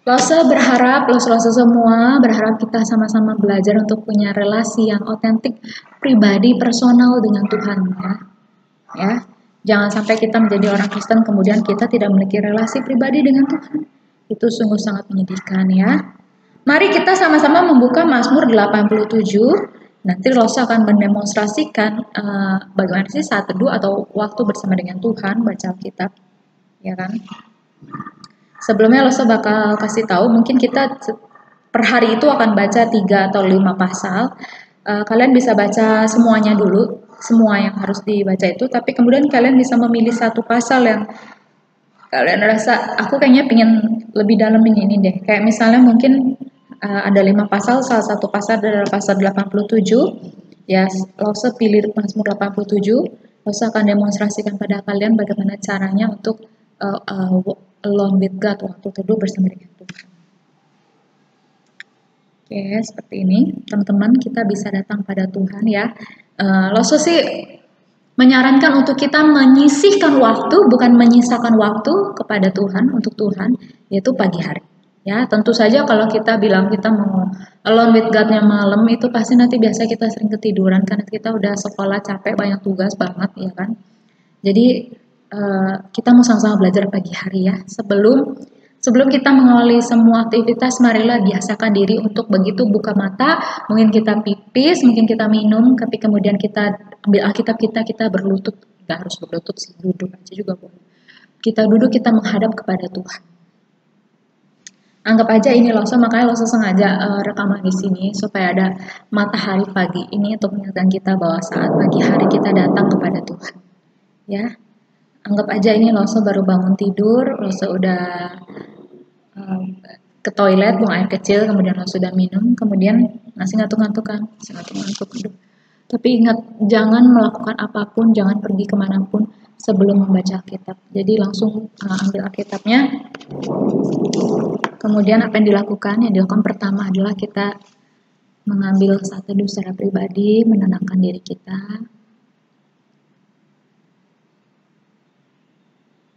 Lausa semua berharap kita sama-sama belajar untuk punya relasi yang otentik, pribadi, personal dengan Tuhan, ya. Jangan sampai kita menjadi orang Kristen kemudian kita tidak memiliki relasi pribadi dengan Tuhan. Itu sungguh sangat menyedihkan, ya. Mari kita sama-sama membuka Mazmur 87. Nanti Lausa akan mendemonstrasikan bagaimana sih saat teduh atau waktu bersama dengan Tuhan, baca Alkitab, ya kan? Sebelumnya Lausa bakal kasih tahu, mungkin kita per hari itu akan baca 3 atau 5 pasal. Kalian bisa baca semuanya dulu, semua yang harus dibaca itu, tapi kemudian kalian bisa memilih satu pasal yang kalian rasa, aku kayaknya pengen lebih dalam ini deh. Kayak misalnya mungkin ada 5 pasal, salah satu pasal adalah pasal 87. Ya, Lausa pilih Mazmur 87. Lausa akan demonstrasikan pada kalian bagaimana caranya untuk alone with God, waktu teduh bersama dengan Tuhan. Oke, seperti ini, teman-teman, kita bisa datang pada Tuhan, ya. Lausa sih menyarankan untuk kita menyisihkan waktu, bukan menyisakan waktu kepada Tuhan, untuk Tuhan, yaitu pagi hari. Ya, tentu saja kalau kita bilang kita mau alone with God-nya malam, itu pasti nanti biasa kita sering ketiduran karena kita udah sekolah capek, banyak tugas banget, ya kan. Jadi kita mau sama-sama belajar pagi hari, ya. Sebelum kita mengawali semua aktivitas, marilah biasakan diri untuk begitu buka mata, mungkin kita pipis, mungkin kita minum, tapi kemudian kita ambil Alkitab kita berlutut, nggak harus berlutut sih, duduk aja juga boleh. Kita duduk, kita menghadap kepada Tuhan. Anggap aja ini Lausa, makanya Lausa sengaja rekaman di sini supaya ada matahari pagi ini untuk mengingatkan kita bahwa saat pagi hari kita datang kepada Tuhan, ya. Anggap aja ini Lausa baru bangun tidur, Lausa udah ke toilet, buang air kecil, kemudian Lausa sudah minum, kemudian masih ngantuk-ngantuk kan, Tapi ingat, jangan melakukan apapun, jangan pergi kemanapun sebelum membaca Alkitab. Jadi langsung ambil Alkitabnya, kemudian apa yang dilakukan? Yang dilakukan pertama adalah kita mengambil saat teduh secara pribadi, menenangkan diri kita,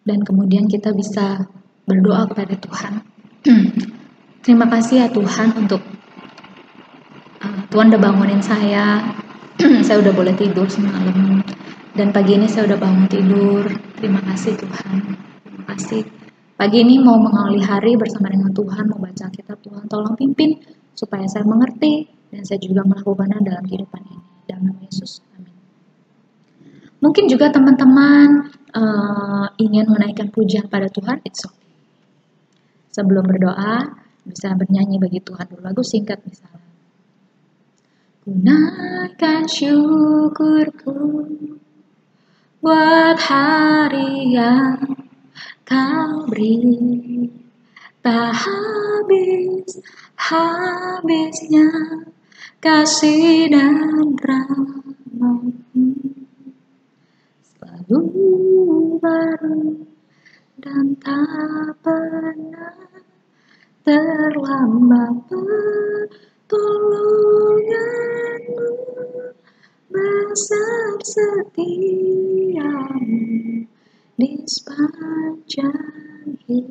dan kemudian kita bisa berdoa kepada Tuhan. Terima kasih ya Tuhan untuk Tuhan udah bangunin saya. Saya udah boleh tidur semalam. Dan pagi ini saya udah bangun tidur. Terima kasih Tuhan. Terima kasih. Pagi ini mau mengawali hari bersama dengan Tuhan, mau baca Alkitab. Tuhan tolong pimpin supaya saya mengerti dan saya juga melakukannya dalam kehidupan ini. Dalam nama Yesus. Amin. Mungkin juga teman-teman ingin menaikkan pujian pada Tuhan, it's okay. Sebelum berdoa, bisa bernyanyi bagi Tuhan dulu, lagu singkat misalnya. Ku naikkan syukurku buat hari yang Kau beri, tak habisnya kasih dan rahmat-Mu, selalu baru dan tak pernah terlambat pertolongan-Mu, besar setiamu di sepanjang hidupku.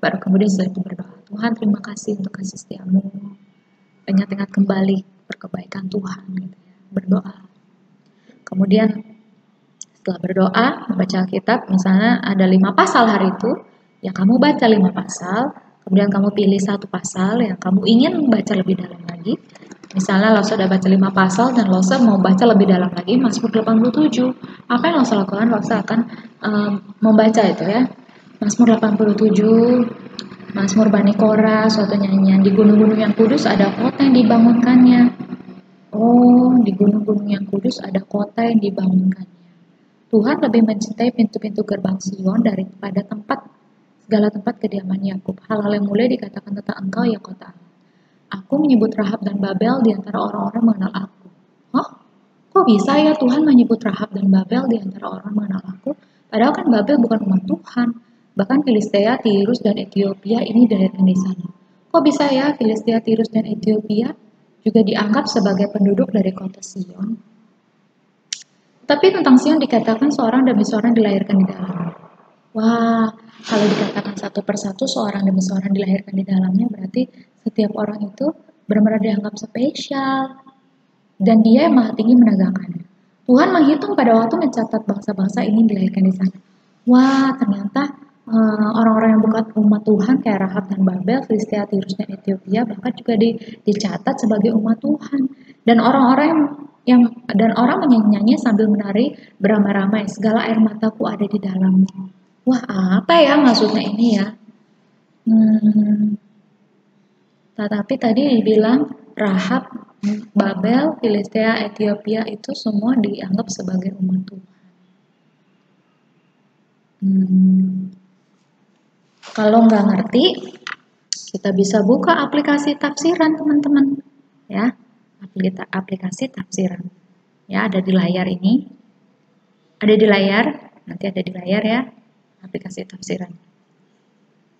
Baru kemudian setelah itu berdoa, Tuhan terima kasih untuk kasih setiamu. Ingat-ingat kembali perkebaikan Tuhan gitu ya. Berdoa. Kemudian setelah berdoa, membaca Alkitab, misalnya ada 5 pasal hari itu, ya kamu baca 5 pasal, kemudian kamu pilih 1 pasal yang kamu ingin membaca lebih dalam lagi. Misalnya Losa sudah baca 5 pasal dan Losa mau baca lebih dalam lagi Mazmur 87. Apa yang Losa lakukan? Losa akan membaca itu ya. Mazmur 87, Mazmur Bani Korah, suatu nyanyian. Di gunung-gunung yang kudus ada kota yang dibangunkannya. Oh, di gunung-gunung yang kudus ada kota yang dibangunkannya. Tuhan lebih mencintai pintu-pintu gerbang Sion daripada segala tempat kediaman Yakub. Hal-hal yang mulia dikatakan tentang Engkau ya kota Allah. Aku menyebut Rahab dan Babel di antara orang-orang mengenal aku. Hah? Kok bisa ya Tuhan menyebut Rahab dan Babel di antara orang mengenal aku? Padahal kan Babel bukan umat Tuhan. Bahkan Filistea, Tirus, dan Ethiopia ini dilahirkan di sana. Kok bisa ya Filistea, Tirus, dan Ethiopia juga dianggap sebagai penduduk dari kota Sion? Tapi tentang Sion dikatakan seorang demi seorang dilahirkan di dalamnya. Wah, kalau dikatakan satu persatu seorang demi seorang dilahirkan di dalamnya, berarti setiap orang itu benar-benar dianggap spesial. Dan dia yang maha tinggi menegakkannya. Tuhan menghitung pada waktu mencatat bangsa-bangsa ini dilahirkan di sana. Wah, ternyata orang-orang yang bukan umat Tuhan kayak Rahab dan Babel, Filistea, Tirus, dan Ethiopia bahkan juga dicatat sebagai umat Tuhan. Dan orang menyanyi sambil menari beramai-ramai, segala air mataku ada di dalamnya. Wah, apa ya maksudnya ini ya? Tetapi tadi dibilang Rahab, Babel, Filistea, Ethiopia itu semua dianggap sebagai umat Tuhan. Kalau nggak ngerti, kita bisa buka aplikasi tafsiran teman-teman, ya, aplikasi tafsiran, ya ada di layar ini, ada di layar, nanti ada di layar ya, aplikasi tafsiran.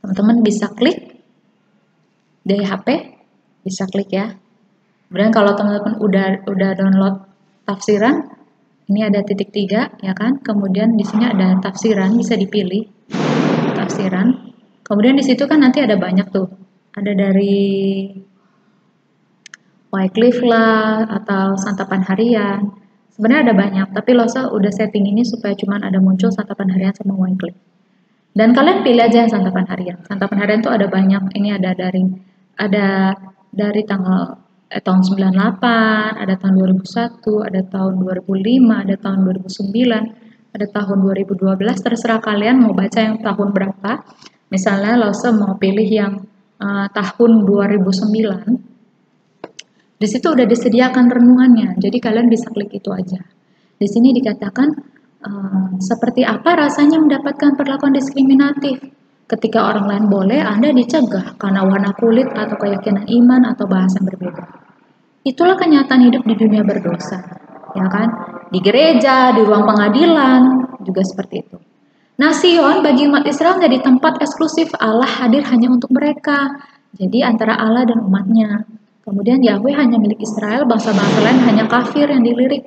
Teman-teman bisa klik dari HP, bisa klik ya. Kemudian kalau teman-teman udah download tafsiran, ini ada titik 3 ya kan. Kemudian di sini ada tafsiran, bisa dipilih tafsiran. Kemudian di situ kan nanti ada banyak tuh. Ada dari Wycliffe lah atau santapan harian. Sebenarnya ada banyak, tapi Losa udah setting ini supaya cuman ada muncul santapan harian sama Wycliffe. Dan kalian pilih aja yang santapan harian. Santapan harian tuh ada banyak. Ini ada dari tanggal tahun 98, ada tahun 2001, ada tahun 2005, ada tahun 2009, ada tahun 2012. Terserah kalian mau baca yang tahun berapa. Misalnya Losa mau pilih yang tahun 2009. Di situ udah disediakan renungannya. Jadi kalian bisa klik itu aja. Di sini dikatakan seperti apa rasanya mendapatkan perlakuan diskriminatif. Ketika orang lain boleh, Anda dicegah karena warna kulit atau keyakinan iman atau bahasa yang berbeda. Itulah kenyataan hidup di dunia berdosa, ya kan? Di gereja, di ruang pengadilan, juga seperti itu. Nah, Sion bagi umat Israel menjadi tempat eksklusif Allah hadir hanya untuk mereka. Jadi antara Allah dan umatnya. Kemudian Yahweh hanya milik Israel, bangsa-bangsa lain hanya kafir yang dilirik.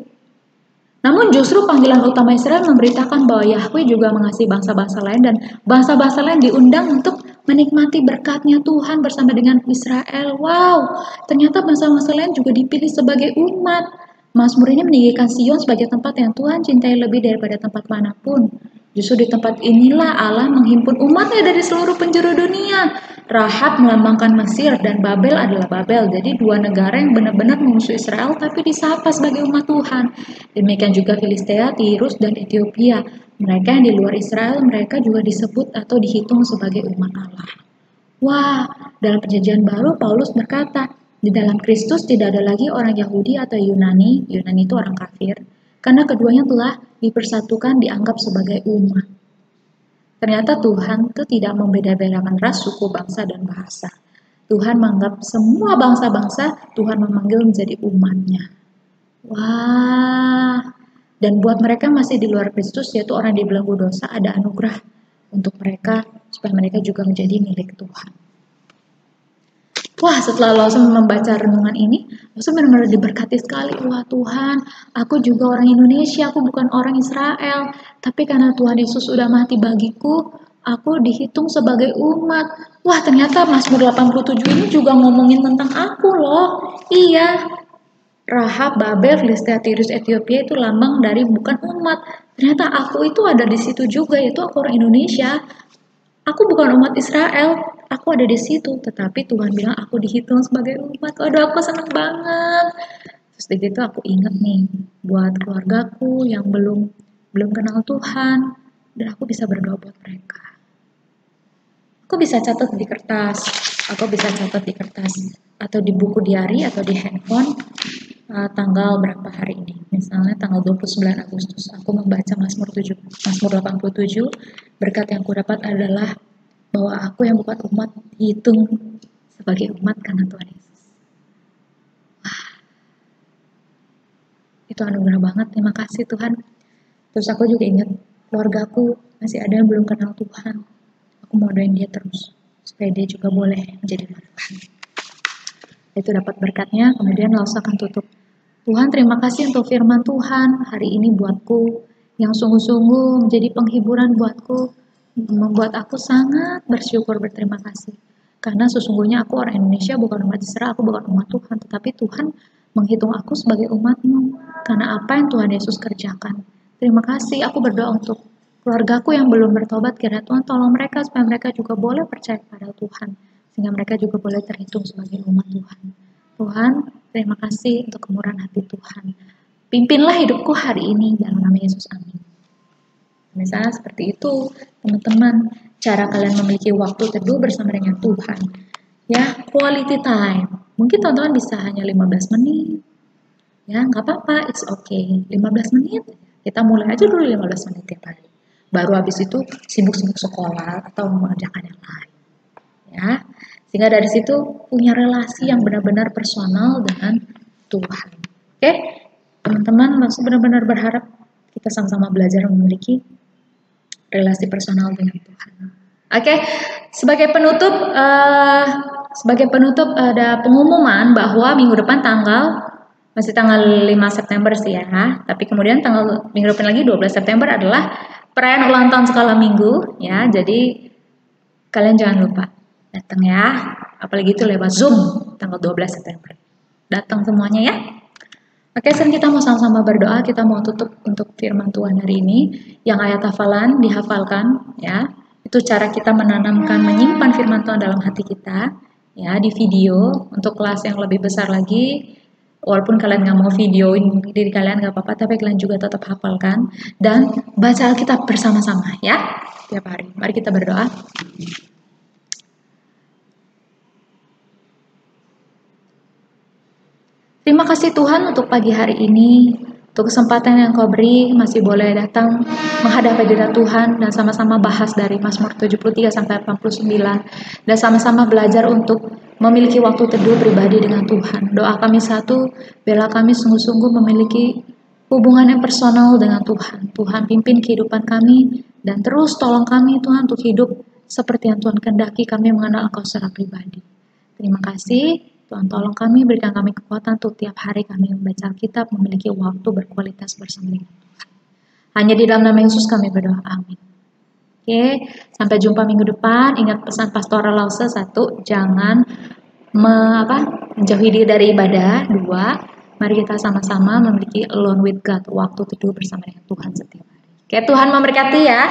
Namun justru panggilan utama Israel memberitakan bahwa Yahweh juga mengasihi bangsa-bangsa lain dan bangsa-bangsa lain diundang untuk menikmati berkatnya Tuhan bersama dengan Israel. Wow, ternyata bangsa-bangsa lain juga dipilih sebagai umat. Mazmur ini meninggikan Sion sebagai tempat yang Tuhan cintai lebih daripada tempat manapun. Justru di tempat inilah Allah menghimpun umatnya dari seluruh penjuru dunia. Rahab melambangkan Mesir dan Babel adalah Babel. Jadi dua negara yang benar-benar memusuhi Israel tapi disapa sebagai umat Tuhan. Demikian juga Filistea, Tirus, dan Ethiopia. Mereka yang di luar Israel, mereka juga disebut atau dihitung sebagai umat Allah. Wah, dalam perjanjian baru Paulus berkata, di dalam Kristus tidak ada lagi orang Yahudi atau Yunani itu orang kafir. karena keduanya telah dipersatukan, dianggap sebagai umat. Ternyata Tuhan itu tidak membeda-bedakan ras, suku, bangsa, dan bahasa. Tuhan menganggap semua bangsa-bangsa, Tuhan memanggil menjadi umatnya. Wah, dan buat mereka masih di luar Kristus, yaitu orang di belenggu dosa, ada anugerah untuk mereka, supaya mereka juga menjadi milik Tuhan. Wah, setelah Lawson membaca renungan ini, Lawson benar-benar diberkati sekali. Wah Tuhan, aku juga orang Indonesia, aku bukan orang Israel. Tapi karena Tuhan Yesus sudah mati bagiku, aku dihitung sebagai umat. Wah, ternyata Mazmur 87 ini juga ngomongin tentang aku loh. Iya, Rahab, Babel, Filistia, Tirus, Ethiopia itu lambang dari bukan umat. Ternyata aku itu ada di situ juga, yaitu aku orang Indonesia. Aku bukan umat Israel, aku ada di situ, tetapi Tuhan bilang aku dihitung sebagai umat. Waduh, aku seneng banget. Terus dari itu aku ingat nih, buat keluargaku yang belum kenal Tuhan, dan aku bisa berdoa buat mereka. Aku bisa catat di kertas, atau di buku diari, atau di handphone, tanggal berapa hari ini. Misalnya tanggal 29 Agustus, aku membaca Mazmur 87, berkat yang aku dapat adalah bahwa aku yang bukan umat dihitung sebagai umat karena Tuhan Yesus. Wah, itu anugerah banget, terima kasih Tuhan. Terus aku juga ingat keluargaku masih ada yang belum kenal Tuhan. Aku mau doain dia terus, supaya dia juga boleh menjadi umat Tuhan. Itu dapat berkatnya, kemudian Lawson akan tutup. Tuhan, terima kasih untuk firman Tuhan hari ini buatku, yang sungguh-sungguh menjadi penghiburan buatku, membuat aku sangat bersyukur, berterima kasih. Karena sesungguhnya aku orang Indonesia, bukan umat Israel, aku bukan umat Tuhan, tetapi Tuhan menghitung aku sebagai umat-Mu, karena apa yang Tuhan Yesus kerjakan. Terima kasih, aku berdoa untuk keluargaku yang belum bertobat, kiranya Tuhan tolong mereka, supaya mereka juga boleh percaya pada Tuhan, sehingga mereka juga boleh terhitung sebagai umat Tuhan. Tuhan, terima kasih untuk kemurahan hati Tuhan. Pimpinlah hidupku hari ini dalam nama Yesus, amin. Misalnya seperti itu, teman-teman, cara kalian memiliki waktu teduh bersama dengan Tuhan. Ya, quality time. Mungkin teman-teman bisa hanya 15 menit. Ya, nggak apa-apa, it's okay. 15 menit, kita mulai aja dulu 15 menit tiap hari. Baru habis itu sibuk-sibuk sekolah atau mengerjakan yang lain. Ya, sehingga dari situ punya relasi yang benar-benar personal dengan Tuhan. Oke, teman-teman, langsung benar-benar berharap kita sama-sama belajar memiliki relasi personal dengan Tuhan. Oke, sebagai penutup ada pengumuman bahwa minggu depan masih tanggal 5 September sih ya. Tapi kemudian minggu depan lagi 12 September adalah perayaan ulang tahun skala minggu ya. Jadi kalian jangan lupa datang ya, apalagi itu lewat Zoom tanggal 12 September. Datang semuanya ya. Oke, sekarang kita mau sama-sama berdoa, kita mau tutup untuk firman Tuhan hari ini. Yang ayat hafalan dihafalkan ya. Itu cara kita menanamkan, menyimpan firman Tuhan dalam hati kita ya, di video. Untuk kelas yang lebih besar lagi, walaupun kalian nggak mau videoin diri kalian nggak apa-apa, tapi kalian juga tetap hafalkan dan baca Alkitab bersama-sama ya tiap hari. Mari kita berdoa. Terima kasih Tuhan untuk pagi hari ini, untuk kesempatan yang Kau beri, masih boleh datang menghadap hadirat Tuhan dan sama-sama bahas dari Mazmur 73 sampai 89 dan sama-sama belajar untuk memiliki waktu teduh pribadi dengan Tuhan. Doa kami satu, biarlah kami sungguh-sungguh memiliki hubungan yang personal dengan Tuhan. Tuhan pimpin kehidupan kami dan terus tolong kami Tuhan untuk hidup seperti yang Tuhan kehendaki, kami mengenal Engkau secara pribadi. Terima kasih. Tuhan tolong kami, berikan kami kekuatan untuk tiap hari kami membaca Alkitab, memiliki waktu berkualitas bersama dengan Tuhan. Hanya di dalam nama Yesus kami berdoa, amin. Oke, sampai jumpa minggu depan. Ingat pesan Pastoral Lawson, 1, jangan menjauhi diri dari ibadah. 2, mari kita sama-sama memiliki alone with God, waktu teduh bersama dengan Tuhan setiap hari. Oke, Tuhan memberkati ya.